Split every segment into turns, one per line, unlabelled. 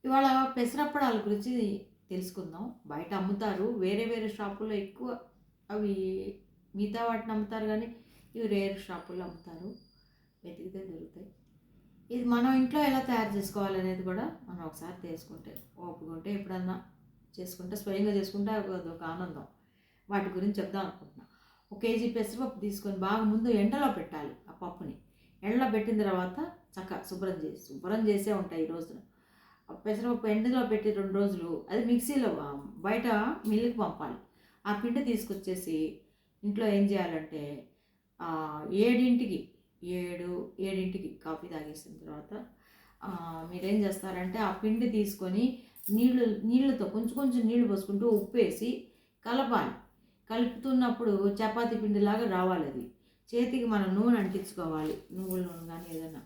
ఇవాళ పెసరప్పడాల గురించి తెలుసుకుందాం. బయట అమ్ముతారు. వేరే వేరే షాపుల్లో ఎక్కువ అవి మిగతా వాటిని అమ్ముతారు గానీ, ఇవి రేర్ షాపుల్లో అమ్ముతారు. వెతికితే దొరుకుతాయి. ఇది మనం ఇంట్లో ఎలా తయారు చేసుకోవాలనేది కూడా మనం ఒకసారి తెలుసుకుంటే, ఓపిక ఉంటే ఎప్పుడన్నా చేసుకుంటే, స్వయంగా చేసుకుంటే అదొక ఆనందం. వాటి గురించి చెప్దాం అనుకుంటున్నా. ఒక కేజీ పెసరపప్పు తీసుకొని బాగా ముందు ఎండలో పెట్టాలి ఆ పప్పుని. ఎండలో పెట్టిన తర్వాత శుభ్రం చేసే ఉంటాయి ఈ రోజున. పెసరపప్పు ఎండలో పెట్టి 2 రోజులు అది మిక్సీలో బయట మిల్లుకి పంపాలి. ఆ పిండి తీసుకొచ్చేసి ఇంట్లో ఏం చేయాలంటే 7కి 7కి కాఫీ తాగేసిన తర్వాత మీరేం చేస్తారంటే ఆ పిండి తీసుకొని నీళ్ళతో కొంచెం కొంచెం నీళ్లు పోసుకుంటూ ఉప్పేసి కలపాలి. కలుపుతున్నప్పుడు చపాతీ పిండిలాగా రావాలి అది. చేతికి మనం నూనె అంటించుకోవాలి. నువ్వుల నూనె కానీ ఏదైనా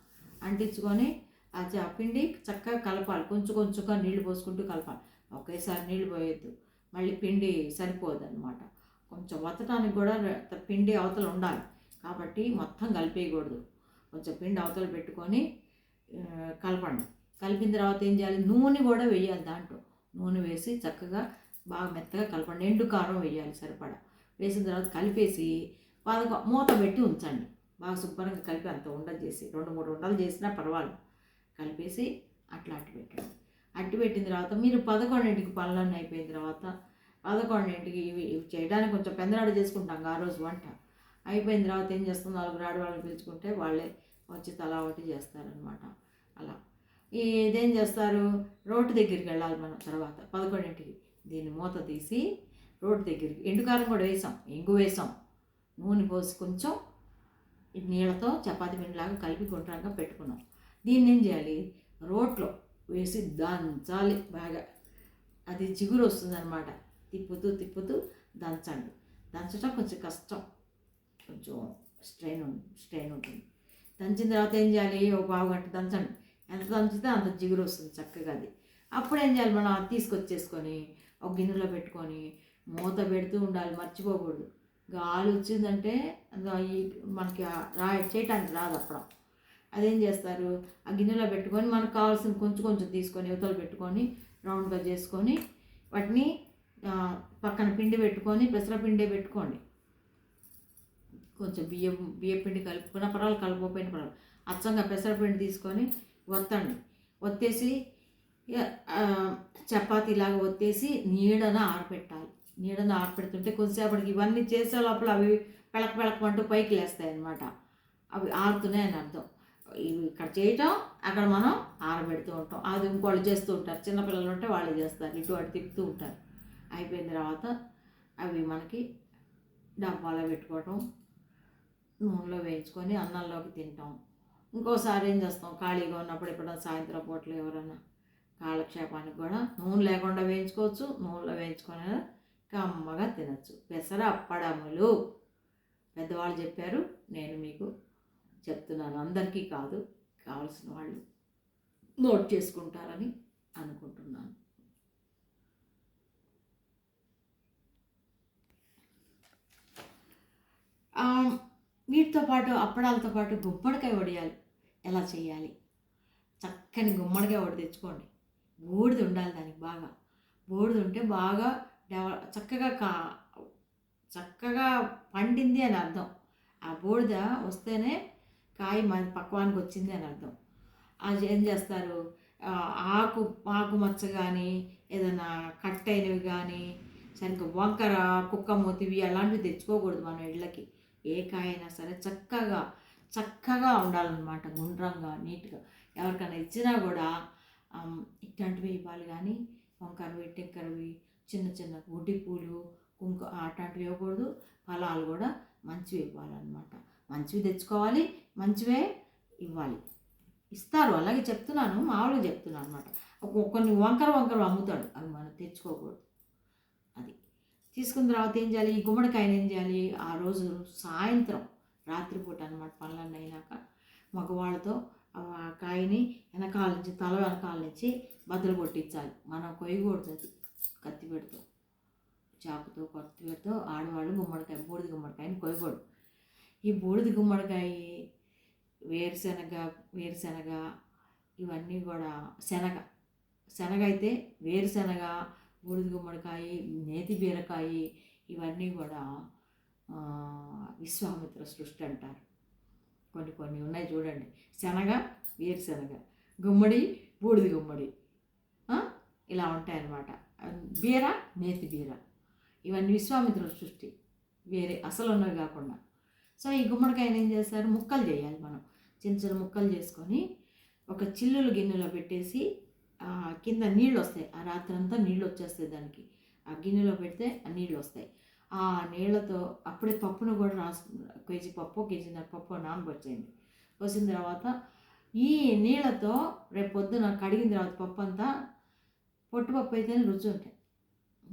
అంటించుకొని ఆ పిండి చక్కగా కలపాలి. కొంచెం కొంచెంగా నీళ్లు పోసుకుంటూ కలపాలి. ఒకేసారి నీళ్లు పోయొద్దు, మళ్ళీ పిండి సరిపోదు అనమాట. కొంచెం వత్తడానికి కూడా పిండి అవతల ఉండాలి. కాబట్టి మొత్తం కలిపేయకూడదు. కొంచెం పిండి అవతల పెట్టుకొని కలపండి. కలిపిన తర్వాత ఏం చేయాలి, నూనె కూడా వేయాలి దాంట్లో. నూనె వేసి చక్కగా బాగా మెత్తగా కలపండి. ఎండు కారం వేయాలి సరిపడా. వేసిన తర్వాత కలిపేసి మూత పెట్టి ఉంచండి. బాగా శుభ్రంగా కలిపి అంత ఉండలు చేసి 2-3 ఉండలు చేసినా పర్వాలేదు. కలిపేసి అట్టి పెట్టండి. అట్టి పెట్టిన తర్వాత మీరు 11కి పనులన్నీ అయిపోయిన తర్వాత 11కి ఇవి చేయడానికి కొంచెం పెందరాడు చేసుకుంటాం ఆ రోజు వంట. అయిపోయిన తర్వాత ఏం చేస్తాం, 4 ఆడవాళ్ళని పిలుచుకుంటే వాళ్ళే వచ్చి తలా ఒకటి చేస్తారనమాట. అలా ఇదేం చేస్తారు, రోడ్డు దగ్గరికి వెళ్ళాలి మనం. తర్వాత 11కి దీన్ని మూత తీసి రోడ్డు దగ్గరికి, ఎండుకారం కూడా వేసాం, ఇంగు వేసాం, నూనె పోసి కొంచెం నీళ్ళతో చపాతీ పిండిలాగా కలిపి గుండ్రంగా పెట్టుకున్నాం. దీన్ని ఏం చేయాలి, రోట్లో వేసి దంచాలి బాగా. అది చిగురు వస్తుందన్నమాట. తిప్పుతూ దంచండి. దంచడం కొంచెం కష్టం, కొంచెం స్ట్రెయిన్ ఉంటుంది. దంచిన తర్వాత ఏం చేయాలి, ఒక పావు గంట దంచండి. ఎంత దంచితే అంత జిగురు వస్తుంది చక్కగా అది. అప్పుడు ఏం చేయాలి, మనం అది తీసుకొచ్చేసుకొని ఒక గిన్నెలో పెట్టుకొని మూత పెడుతూ ఉండాలి, మర్చిపోకూడదు. గాలి వచ్చిందంటే మనకి చేయటానికి రాదు అప్పుడు. అదేం చేస్తారు, ఆ గిన్నెలో పెట్టుకొని మనకు కావాల్సిన కొంచెం కొంచెం తీసుకొని యువతలు పెట్టుకొని రౌండ్గా చేసుకొని వాటిని పక్కన పిండి పెట్టుకొని పెసరపిండి పెట్టుకోండి. కొంచెం బియ్య పిండి కలుపుకున్న పర్వాలేదు, కలుపుకోపోయిన పర్వాలేదు. అచ్చంగా పెసరపిండి తీసుకొని ఒత్తండి. ఒత్తేసి చపాతీలాగా ఒత్తేసి నీడన ఆరపెట్టాలి. నీడన ఆరపెడుతుంటే కొద్దిసేపటికి ఇవన్నీ చేసే లోపల అవి పెళకమంటూ పైకి లేస్తాయి అన్నమాట. అవి ఆరుతున్నాయని అర్థం. ఇవి ఇక్కడ చేయటం, అక్కడ మనం ఆరబెడుతూ ఉంటాం. అది ఇంకోళ్ళు చేస్తూ ఉంటారు. చిన్నపిల్లలు ఉంటే వాళ్ళు చేస్తారు, ఇటు అటు తిప్పుతూ ఉంటారు. అయిపోయిన తర్వాత అవి మనకి డబ్బాలో పెట్టుకోవటం, నూనెలో వేయించుకొని అన్నంలోకి తింటాం. ఇంకోసారి ఏం చేస్తాం, ఖాళీగా ఉన్నప్పుడు ఎప్పుడైనా సాయంత్రం పూటలు ఎవరైనా కాలక్షేపానికి కూడా నూనె లేకుండా వేయించుకోవచ్చు, నూనెలో వేయించుకొని కమ్మగా తినచ్చు. పెసర అప్పడములు పెద్దవాళ్ళు చెప్పారు, నేను మీకు చెప్తున్నాను. అందరికీ కాదు, కావలసిన వాళ్ళు నోట్ చేసుకుంటారని అనుకుంటున్నాను. వీటితో పాటు అప్పడాలతో పాటు గుమ్మడికాయ వడియాలు ఎలా చేయాలి, చక్కని గుమ్మడికాయ వడి తెచ్చుకోండి. బూడిద ఉండాలి దానికి బాగా. బూడిద ఉంటే బాగా చక్కగా పండింది అని అర్థం. ఆ బూడిద వస్తేనే కాయ మన పక్వానికి వచ్చింది అని అర్థం. అది ఏం చేస్తారు, ఆకు మచ్చ కానీ ఏదైనా కట్ అయినవి కానీ సరిగ్గా వంకర కుక్క మూతివి అలాంటివి తెచ్చుకోకూడదు మనం ఇళ్ళకి. ఏ కాయ అయినా సరే చక్కగా ఉండాలన్నమాట, గుండ్రంగా నీట్గా. ఎవరికైనా ఇచ్చినా కూడా ఇట్లాంటివి ఇవ్వాలి కానీ వంకరవి టెక్కరవి చిన్న గుడ్డి పూలు అట్లాంటివి ఇవ్వకూడదు. ఫలాలు కూడా మంచివి ఇవ్వాలన్నమాట. మంచివి తెచ్చుకోవాలి, మంచివే ఇవ్వాలి. ఇస్తారు, అలాగే చెప్తున్నాను, మామూలుగా చెప్తున్నాను అనమాట. కొన్ని వంకర అమ్ముతాడు, అవి మనం తెచ్చుకోకూడదు. అది తీసుకున్న తర్వాత ఏం చేయాలి, ఈ గుమ్మడికాయని ఏం చేయాలి, ఆ రోజు సాయంత్రం రాత్రిపూట అనమాట పనులన్నీ అయినాక మగవాళ్ళతో ఆ కాయని వెనకాల నుంచి తల వెనకాల నుంచి బద్దలు కొట్టించాలి. మనం కొయ్యకూడదు, అది కత్తి పెడుతూ చాకుతో కత్తి పెడుతూ ఆడవాళ్ళు బూడిద గుమ్మడికాయని కొయ్యకూడదు. ఈ బూడిద గుమ్మడికాయ వేరుశనగ ఇవన్నీ కూడా శనగ అయితే వేరుశనగ, బూడిద గుమ్మడికాయ, నేతి బీరకాయ ఇవన్నీ కూడా విశ్వామిత్ర సృష్టి అంటారు. కొన్ని కొన్ని ఉన్నాయి చూడండి. శనగ, వేరుశనగ, గుమ్మడి, బూడిద గుమ్మడి, ఇలా ఉంటాయన్నమాట. బీర, నేతి బీర ఇవన్నీ విశ్వామిత్రుల సృష్టి, వేరే అసలు ఉన్నవి కాకుండా. సో ఈ గుమ్మడికాయని ఏం చేస్తారు, ముక్కలు చేయాలి మనం. చిన్న చిన్న ముక్కలు చేసుకొని ఒక చిల్లులు గిన్నెలో పెట్టేసి కింద నీళ్ళు వస్తాయి. ఆ రాత్రి అంతా నీళ్ళు వచ్చేస్తాయి దానికి. ఆ గిన్నెలో పెడితే ఆ నీళ్ళు వస్తాయి. ఆ నీళ్ళతో అప్పుడే పప్పును కూడా కేజీ పప్పు, కేజీన్నర పప్పు నానబొచ్చేయండి. పోసిన తర్వాత ఈ నీళ్ళతో రేపు పొద్దున కడిగిన తర్వాత పప్పు అంతా, పొట్టుపప్పు అయితేనే రుచి ఉంటాయి,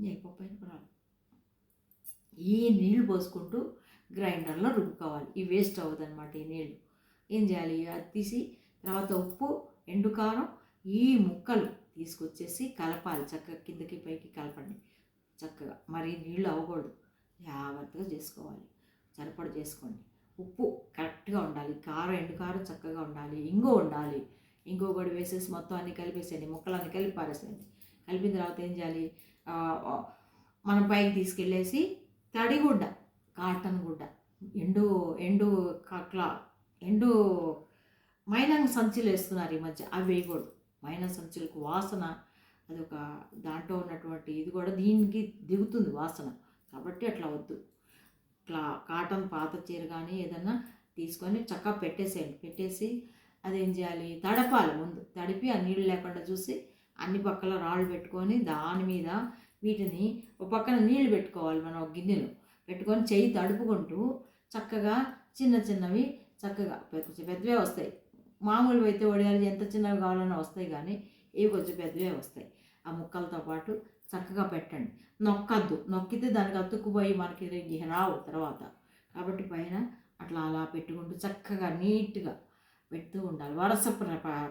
ఏ పప్పు అయినా కూడా. ఈ నీళ్ళు పోసుకుంటూ గ్రైండర్లో రుబ్బుకోవాలి. ఈ వేస్ట్ అవ్వదు అనమాట. ఈ నీళ్ళు ఏం చేయాలి, అది తీసి తర్వాత ఉప్పు, ఎండు కారం, ఈ ముక్కలు తీసుకొచ్చేసి కలపాలి. చక్కగా కిందకి పైకి కలపండి చక్కగా. మరి నీళ్ళు అవ్వకూడదు, జాగ్రత్తగా చేసుకోవాలి. సరిపడ చేసుకోండి. ఉప్పు కరెక్ట్గా ఉండాలి, కారం, ఎండు కారం చక్కగా ఉండాలి, ఇంగు ఉండాలి. ఇంగు కూడా వేసేసి మొత్తం అన్నీ కలిపేసేయండి, ముక్కలన్నీ కలిపి పారేసేయండి. కలిపిన తర్వాత ఏం చేయాలి, మనం పైకి తీసుకెళ్ళేసి తడిగుడ్డ, కాటన్ గుడ్డ, ఎండు ఎండు ఎండు మైనంగ్ సంచులు వేస్తున్నారు ఈ మధ్య, అవి వేయకూడదు. మైనంగ్ సంచులకు వాసన, అది ఒక దాంట్లో ఉన్నటువంటి ఇది కూడా దీనికి దిగుతుంది వాసన, కాబట్టి అట్లా వద్దు. కాటన్ పాత చీర కానీ ఏదన్నా తీసుకొని చక్కగా పెట్టేసేయండి. పెట్టేసి అదేం చేయాలి, తడపాలి. ముందు తడిపి ఆ నీళ్ళు లేకుండా చూసి అన్ని పక్కల రాళ్ళు పెట్టుకొని దాని మీద వీటిని ఒక పక్కన నీళ్లు పెట్టుకోవాలి. మనం ఒక గిన్నెలో పెట్టుకొని చెయ్యి తడుపుకుంటూ చక్కగా చిన్న చిన్నవి చక్కగా కొంచెం పెద్దవే వస్తాయి. మామూలు అయితే వడియాలు ఎంత చిన్నవి కావాలన్నా వస్తాయి, కానీ ఇవి కొంచెం పెద్దవే వస్తాయి. ఆ ముక్కలతో పాటు చక్కగా పెట్టండి. నొక్కద్దు, నొక్కితే దానికి అతుక్కుపోయి మనకి రావు తర్వాత. కాబట్టి పైన అట్లా అలా పెట్టుకుంటూ చక్కగా నీట్గా పెడుతూ ఉండాలి. వరుస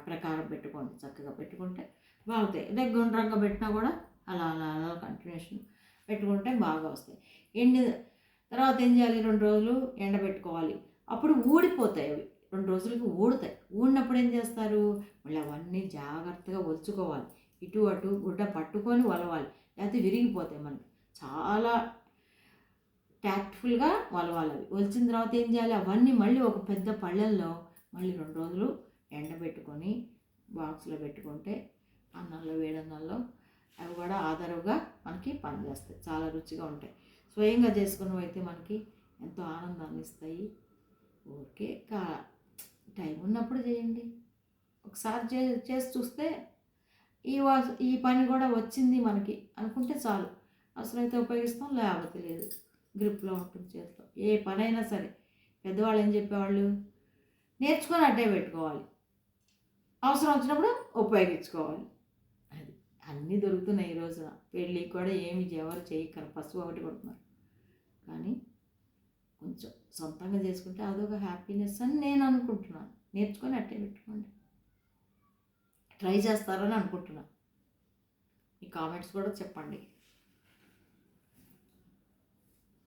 ప్రకారం పెట్టుకోండి. చక్కగా పెట్టుకుంటే బాగుతాయి. అదే గుండ్రంగా పెట్టినా కూడా అలా అలా అలా కంటిన్యూషన్ పెట్టుకుంటే బాగా వస్తాయి. తర్వాత ఏం చేయాలి, 2 రోజులు ఎండబెట్టుకోవాలి. అప్పుడు ఊడిపోతాయి అవి, 2 రోజులకి ఊడుతాయి. ఊడినప్పుడు ఏం చేస్తారు, మళ్ళీ అవన్నీ జాగ్రత్తగా ఒలుచుకోవాలి. ఇటు అటు గుడ్డ పట్టుకొని వలవాలి, లేకపోతే విరిగిపోతాయి మనకి. చాలా ట్యాక్ట్ఫుల్గా వలవాలి అవి. ఒలిచిన తర్వాత ఏం చేయాలి, అవన్నీ మళ్ళీ ఒక పెద్ద పళ్ళెల్లో మళ్ళీ 2 రోజులు ఎండబెట్టుకొని బాక్స్లో పెట్టుకుంటే అన్నంలో, వేడన్నంలో అవి కూడా ఆధారంగా మనకి పనిచేస్తాయి. చాలా రుచిగా ఉంటాయి. స్వయంగా చేసుకున్నవి అయితే మనకి ఎంతో ఆనందాన్ని ఇస్తాయి. ఓకే, టైం ఉన్నప్పుడు చేయండి. ఒకసారి చేసి చూస్తే ఈ పని కూడా వచ్చింది మనకి అనుకుంటే చాలు. అవసరమైతే ఉపయోగిస్తాం, లేకపోతే లేదు. గ్రిప్లో ఉంటుంది చేతిలో. ఏ పనైనా సరే పెద్దవాళ్ళు ఏం చెప్పేవాళ్ళు, నేర్చుకొని అడ్డే పెట్టుకోవాలి, అవసరం వచ్చినప్పుడు ఉపయోగించుకోవాలి. అది అన్నీ దొరుకుతున్నాయి ఈ రోజున. పెళ్ళికి కూడా ఏమి ఎవరు చేయక్కర, పసుపు ఒకటి కొడుతున్నారు. కానీ కొంచెం సొంతంగా చేసుకుంటే అదొక హ్యాపీనెస్ అని నేను అనుకుంటున్నాను. నేర్చుకొని అట్టే పెట్టుకోండి. ట్రై చేస్తారని అనుకుంటున్నాను. ఈ కామెంట్స్ కూడా చెప్పండి.